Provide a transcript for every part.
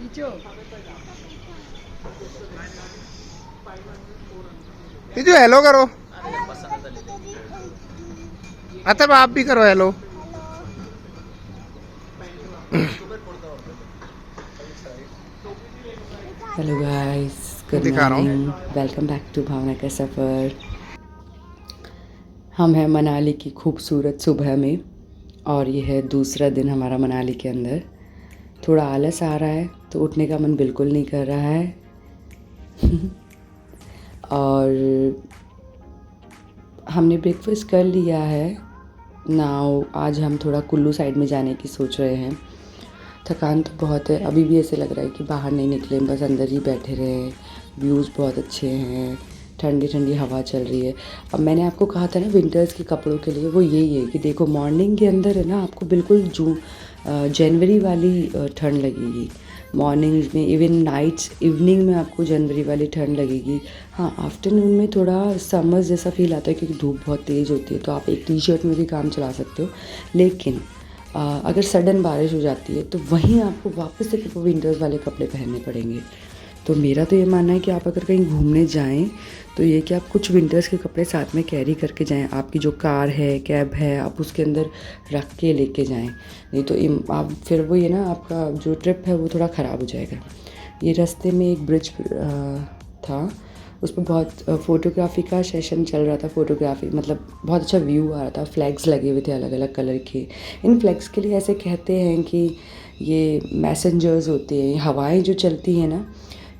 जो हेलो करो। अच्छा आप भी करो हेलो। हेलो गाइस, गुड दिखा रहा हूँ। मॉर्निंग, वेलकम बैक टू भावना का सफ़र। हम हैं मनाली की खूबसूरत सुबह में और ये है दूसरा दिन हमारा मनाली के अंदर। थोड़ा आलस आ रहा है तो उठने का मन बिल्कुल नहीं कर रहा है और हमने ब्रेकफास्ट कर लिया है। नाउ आज हम थोड़ा कुल्लू साइड में जाने की सोच रहे हैं। थकान तो बहुत है, अभी भी ऐसे लग रहा है कि बाहर नहीं निकले, बस अंदर ही बैठे रहे। व्यूज़ बहुत अच्छे हैं, ठंडी ठंडी हवा चल रही है। अब मैंने आपको कहा था ना विंटर्स के कपड़ों के लिए, वो यही है कि देखो मॉर्निंग के अंदर है ना आपको बिल्कुल जनवरी वाली ठंड लगेगी। मॉर्निंग्स में इवन नाइट्स इवनिंग में आपको जनवरी वाली ठंड लगेगी। हाँ, आफ्टरनून में थोड़ा समर जैसा फील आता है क्योंकि धूप बहुत तेज़ होती है, तो आप एक टी शर्ट में भी काम चला सकते हो। लेकिन अगर सडन बारिश हो जाती है तो वहीं आपको वापस से वो विंटर्स वाले कपड़े पहनने पड़ेंगे। तो मेरा तो ये मानना है कि आप अगर कहीं घूमने जाएं तो ये कि आप कुछ विंटर्स के कपड़े साथ में कैरी करके जाएं। आपकी जो कार है, कैब है, आप उसके अंदर रख के लेके जाएं। नहीं तो आप फिर वो ये ना आपका जो ट्रिप है वो थोड़ा ख़राब हो जाएगा। ये रास्ते में एक ब्रिज था, उस पर बहुत फ़ोटोग्राफी का सेशन चल रहा था। फ़ोटोग्राफी मतलब बहुत अच्छा व्यू आ रहा था, फ्लैग्स लगे हुए थे अलग अलग कलर के। इन फ्लैग्स के लिए ऐसे कहते हैं कि ये मैसेंजर्स होते हैं, हवाएं जो चलती हैं ना,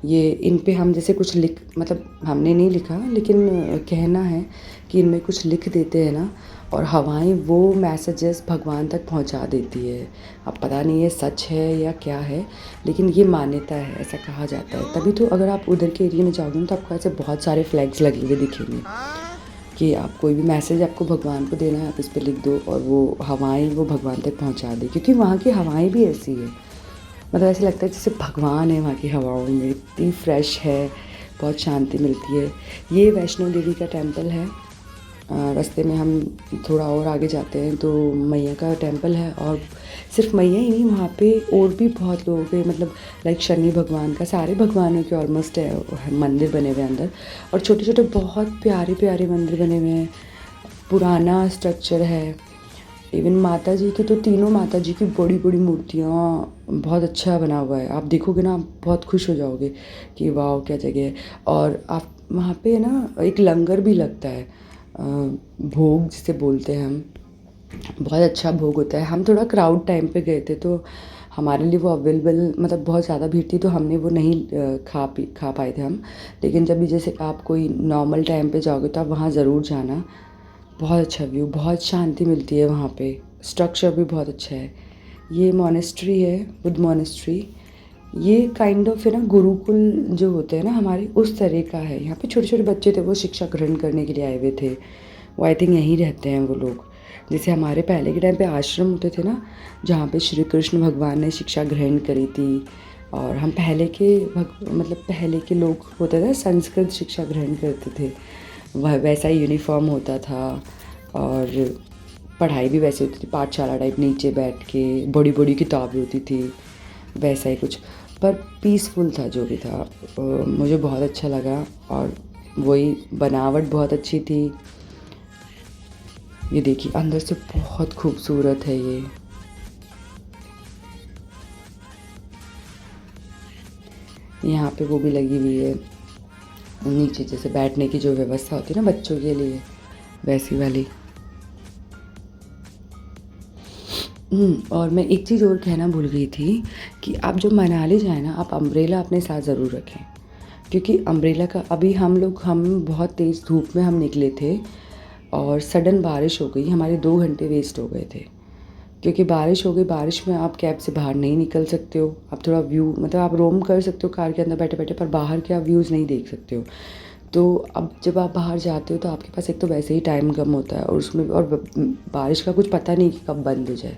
ये इन पे हम जैसे कुछ लिख, मतलब हमने नहीं लिखा लेकिन कहना है कि इनमें कुछ लिख देते हैं ना, और हवाएं वो मैसेजेस भगवान तक पहुंचा देती है। अब पता नहीं ये सच है या क्या है, लेकिन ये मान्यता है, ऐसा कहा जाता है। तभी तो अगर आप उधर के एरिया में जाओगे तो आपको ऐसे बहुत सारे फ्लैग्स लगे हुए दिखेंगे कि आप कोई भी मैसेज आपको भगवान को देना है, आप इस पर लिख दो और वो हवाएं वो भगवान तक पहुंचा दे। क्योंकि वहाँ की हवाएं भी ऐसी है, मतलब ऐसे लगता है जैसे भगवान है वहाँ की हवाओं में, इतनी फ्रेश है, बहुत शांति मिलती है। ये वैष्णो देवी का टेम्पल है। रास्ते में हम थोड़ा और आगे जाते हैं तो मैया का टेम्पल है, और सिर्फ मैया ही नहीं, वहाँ पे और भी बहुत लोगों के, मतलब लाइक शनि भगवान का, सारे भगवानों के ऑलमोस्ट है मंदिर बने हुए हैं अंदर। और छोटे छोटे बहुत प्यारे प्यारे मंदिर बने हुए हैं, पुराना स्ट्रक्चर है। इवन माता जी की तो तीनों माता जी की बड़ी बड़ी मूर्तियाँ, बहुत अच्छा बना हुआ है। आप देखोगे ना आप बहुत खुश हो जाओगे कि वाह क्या जगह है। और आप वहाँ पे ना एक लंगर भी लगता है, भोग जिसे बोलते हैं हम, बहुत अच्छा भोग होता है। हम थोड़ा क्राउड टाइम पे गए थे तो हमारे लिए वो अवेलेबल, मतलब बहुत ज़्यादा भीड़ थी तो हमने वो नहीं खा पाए थे हम। लेकिन जब भी जैसे आप कोई नॉर्मल टाइम पे जाओगे तो आप वहाँ ज़रूर जाना। बहुत अच्छा व्यू, बहुत शांति मिलती है वहाँ पे, स्ट्रक्चर भी बहुत अच्छा है। ये मोनेस्ट्री है, बुद्ध मोनेस्ट्री। ये काइंड ऑफ है ना गुरुकुल जो होते हैं ना हमारे, उस तरह का है। यहाँ पे छोटे छोटे बच्चे थे, वो शिक्षा ग्रहण करने के लिए आए हुए थे। वो आई थिंक यहीं रहते हैं वो लोग। जैसे हमारे पहले के टाइम पे आश्रम होते थे ना, जहाँ पे श्री कृष्ण भगवान ने शिक्षा ग्रहण करी थी। और हम पहले के मतलब पहले के लोग होते थे संस्कृत शिक्षा ग्रहण करते थे, वह वैसा ही यूनिफॉर्म होता था और पढ़ाई भी वैसे होती थी, पाठशाला टाइप, नीचे बैठ के बड़ी बड़ी किताबें होती थी, वैसा ही कुछ। पर पीसफुल था जो भी था। मुझे बहुत अच्छा लगा, और वही बनावट बहुत अच्छी थी। ये देखिए अंदर से बहुत खूबसूरत है ये। यहाँ पे वो भी लगी हुई है नीचे, जैसे बैठने की जो व्यवस्था होती है ना बच्चों के लिए, वैसी वाली। और मैं एक चीज़ और कहना भूल गई थी कि आप जब मनाली जाए ना, आप अम्ब्रेला अपने साथ ज़रूर रखें। क्योंकि अम्ब्रेला का अभी हम बहुत तेज़ धूप में हम निकले थे और सडन बारिश हो गई, हमारे 2 घंटे वेस्ट हो गए थे। क्योंकि बारिश हो गई, बारिश में आप कैब से बाहर नहीं निकल सकते हो। आप थोड़ा व्यू, मतलब आप रोम कर सकते हो कार के अंदर बैठे बैठे, पर बाहर के आप व्यूज़ नहीं देख सकते हो। तो अब जब आप बाहर जाते हो तो आपके पास एक तो वैसे ही टाइम कम होता है, और उसमें और बारिश का कुछ पता नहीं कि कब बंद हो जाए।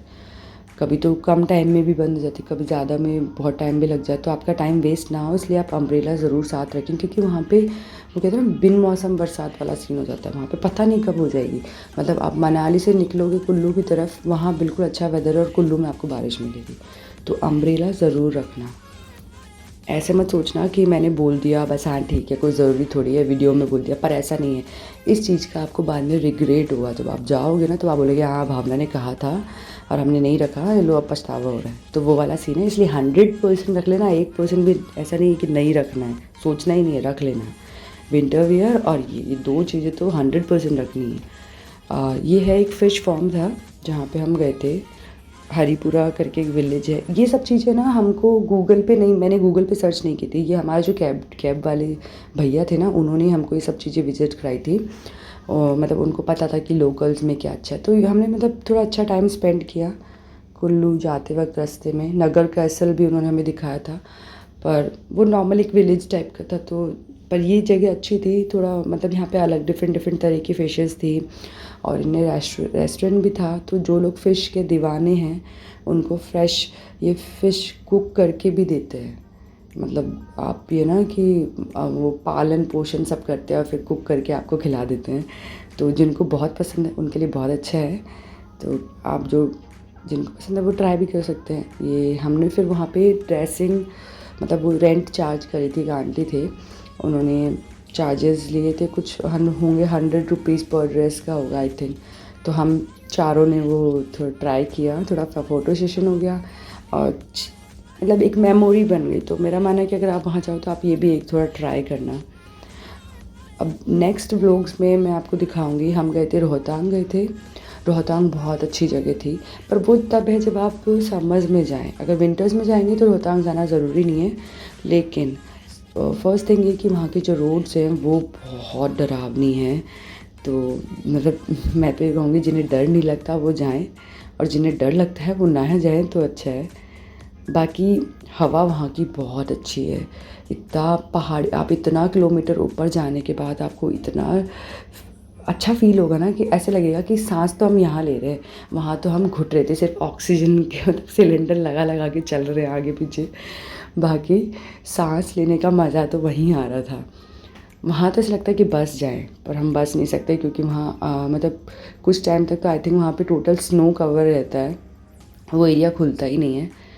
कभी तो कम टाइम में भी बंद हो जाती, कभी ज़्यादा में बहुत टाइम भी लग जाए। तो आपका टाइम वेस्ट ना हो इसलिए आप अम्ब्रेला ज़रूर साथ रखें, क्योंकि वहाँ पे वो कहते हैं ना बिन मौसम बरसात वाला सीन हो जाता है। वहाँ पे पता नहीं कब हो जाएगी। मतलब आप मनाली से निकलोगे कुल्लू की तरफ, वहाँ बिल्कुल अच्छा वेदर है और कुल्लू में आपको बारिश मिलेगी। तो अम्ब्रेला ज़रूर रखना। ऐसे मत सोचना कि मैंने बोल दिया बस हाँ ठीक है, कोई ज़रूरी थोड़ी है वीडियो में बोल दिया, पर ऐसा नहीं है। इस चीज़ का आपको बाद में रिग्रेट होगा। जब आप जाओगे ना तो आप बोलोगे हाँ भावना ने कहा था और हमने नहीं रखा, ये लो अब पछतावा हो रहा है। तो वो वाला सीन है, इसलिए 100% रख लेना। 1% भी ऐसा नहीं है कि नहीं रखना है, सोचना ही नहीं है, रख लेना है। विंटर वियर और ये 2 चीज़ें तो 100% रखनी है। ये है एक फ़िश फॉर्म था जहाँ पे हम गए थे, हरिपुरा करके एक विलेज है। ये सब चीज़ें ना हमको गूगल पे नहीं, मैंने गूगल पे सर्च नहीं की थी। ये हमारे जो कैब वाले भैया थे ना, उन्होंने हमको ये सब चीज़ें विजिट कराई थी और मतलब उनको पता था कि लोकल्स में क्या अच्छा है। तो हमने मतलब थोड़ा अच्छा टाइम स्पेंड किया कुल्लू जाते वक्त। रास्ते में नगर कैसल भी उन्होंने हमें दिखाया था, पर वो नॉर्मल एक विलेज टाइप का था। तो पर ये जगह अच्छी थी थोड़ा, मतलब यहाँ पे अलग डिफरेंट तरह की फ़िशेस थी और इन्हें रेस्टोरेंट भी था। तो जो लोग फ़िश के दीवाने हैं उनको फ्रेश ये फ़िश कुक करके भी देते हैं। मतलब आप ये ना कि वो पालन पोषण सब करते हैं और फिर कुक करके आपको खिला देते हैं। तो जिनको बहुत पसंद है उनके लिए बहुत अच्छा है। तो आप जिनको पसंद है वो ट्राई भी कर सकते हैं। ये हमने फिर वहाँ पे ड्रेसिंग मतलब वो रेंट चार्ज करी थी, एक आंटी थे, उन्होंने चार्जेस लिए थे कुछ होंगे 100 रुपीज़ पर ड्रेस का होगा आई थिंक। तो हम चारों ने वो थोड़ा ट्राई किया, थोड़ा फ़ोटो सेशन हो गया और मतलब एक मेमोरी बन गई। तो मेरा मानना है कि अगर आप वहाँ जाओ तो आप ये भी एक थोड़ा ट्राई करना। अब नेक्स्ट व्लॉग्स में मैं आपको दिखाऊंगी। हम गए थे रोहतांग गए थे। रोहतांग बहुत अच्छी जगह थी, पर वो तब है जब आप समर्स में जाएं। अगर विंटर्स में जाएंगे तो रोहतांग जाना ज़रूरी नहीं है, लेकिन फर्स्ट थिंग ये कि वहाँ के जो रोड्स हैं वो बहुत डरावनी हैं। तो मतलब मैं तो ये कहूँगी जिन्हें डर नहीं लगता वो जाएं, और जिन्हें डर लगता है वो ना जाएं तो अच्छा है। बाकी हवा वहाँ की बहुत अच्छी है। इतना पहाड़, आप इतना किलोमीटर ऊपर जाने के बाद आपको इतना अच्छा फील होगा ना कि ऐसे लगेगा कि सांस तो हम यहाँ ले रहे हैं, वहाँ तो हम घुट रहे थे, सिर्फ ऑक्सीजन के मतलब सिलेंडर लगा के चल रहे हैं आगे पीछे। बाकी सांस लेने का मज़ा तो वहीं आ रहा था। वहाँ तो ऐसा लगता है कि बस जाएं, पर हम बस नहीं सकते क्योंकि वहाँ मतलब कुछ टाइम तक तो आई थिंक वहाँ पे टोटल स्नो कवर रहता है, वो एरिया खुलता ही नहीं है।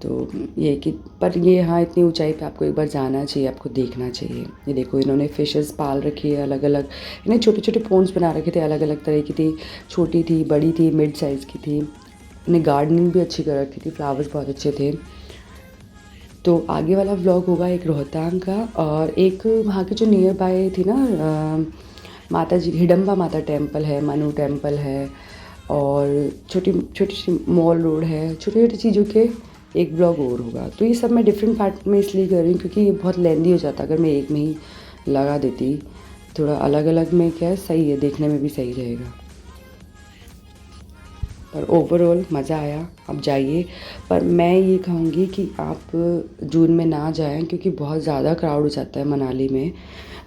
तो ये कि पर ये हाँ इतनी ऊंचाई पे आपको एक बार जाना चाहिए, आपको देखना चाहिए। ये देखो इन्होंने फ़िशेस पाल रखी है अलग अलग, इन्हें छोटे छोटे पोन्स बना रखे थे, अलग अलग तरह की थी, छोटी थी, बड़ी थी, मिड साइज़ की थी। इन्हें गार्डनिंग भी अच्छी कर रखी थी, फ्लावर्स बहुत अच्छे थे। तो आगे वाला व्लॉग होगा एक रोहतांग का और एक वहाँ की जो नियर बाय थी ना माता जी, हिडम्बा माता टेम्पल है, मनु टेम्पल है, और छोटी छोटी मॉल रोड है, छोटी छोटी चीज़ों के एक ब्लॉग और होगा। तो ये सब मैं डिफरेंट पार्ट में इसलिए कर रही हूँ क्योंकि ये बहुत लेंदी हो जाता अगर मैं एक में ही लगा देती। थोड़ा अलग अलग में क्या है, सही है, देखने में भी सही रहेगा। पर ओवरऑल मज़ा आया, आप जाइए। पर मैं ये कहूँगी कि आप जून में ना जाएं क्योंकि बहुत ज़्यादा क्राउड हो जाता है मनाली में।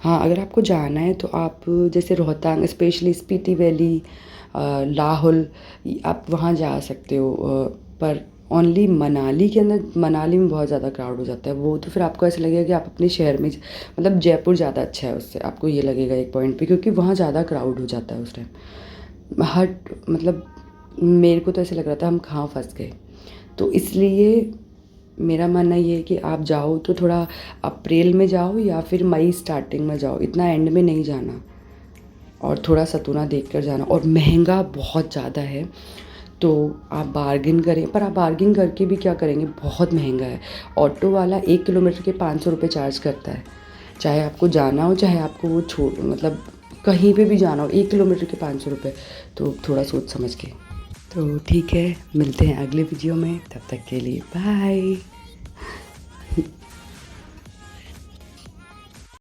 हाँ अगर आपको जाना है तो आप जैसे रोहतांग, स्पेशली स्पीति वैली, लाहौल, आप वहाँ जा सकते हो। पर ओनली मनाली के अंदर, मनाली में बहुत ज़्यादा क्राउड हो जाता है। वो तो फिर आपको ऐसा लगेगा कि आप अपने शहर में मतलब जयपुर ज़्यादा अच्छा है उससे, आपको ये लगेगा एक पॉइंट पे, क्योंकि वहाँ ज़्यादा क्राउड हो जाता है उस टाइम। मतलब मेरे को तो ऐसे लग रहा था हम कहाँ फंस गए। तो इसलिए मेरा मानना ये है कि आप जाओ तो थोड़ा अप्रैल में जाओ या फिर मई स्टार्टिंग में जाओ, इतना एंड में नहीं जाना, और थोड़ा सतूना देख कर जाना। और महंगा बहुत ज़्यादा है, तो आप बार्गिन करें, पर आप बार्गिन करके भी क्या करेंगे, बहुत महंगा है। ऑटो वाला 1 किलोमीटर के 500 रुपये चार्ज करता है, चाहे आपको जाना हो चाहे आपको वो मतलब कहीं पे भी जाना हो, 1 किलोमीटर के 500 रुपये। तो थोड़ा सोच समझ के। तो ठीक है, मिलते हैं अगले वीडियो में, तब तक के लिए बाय।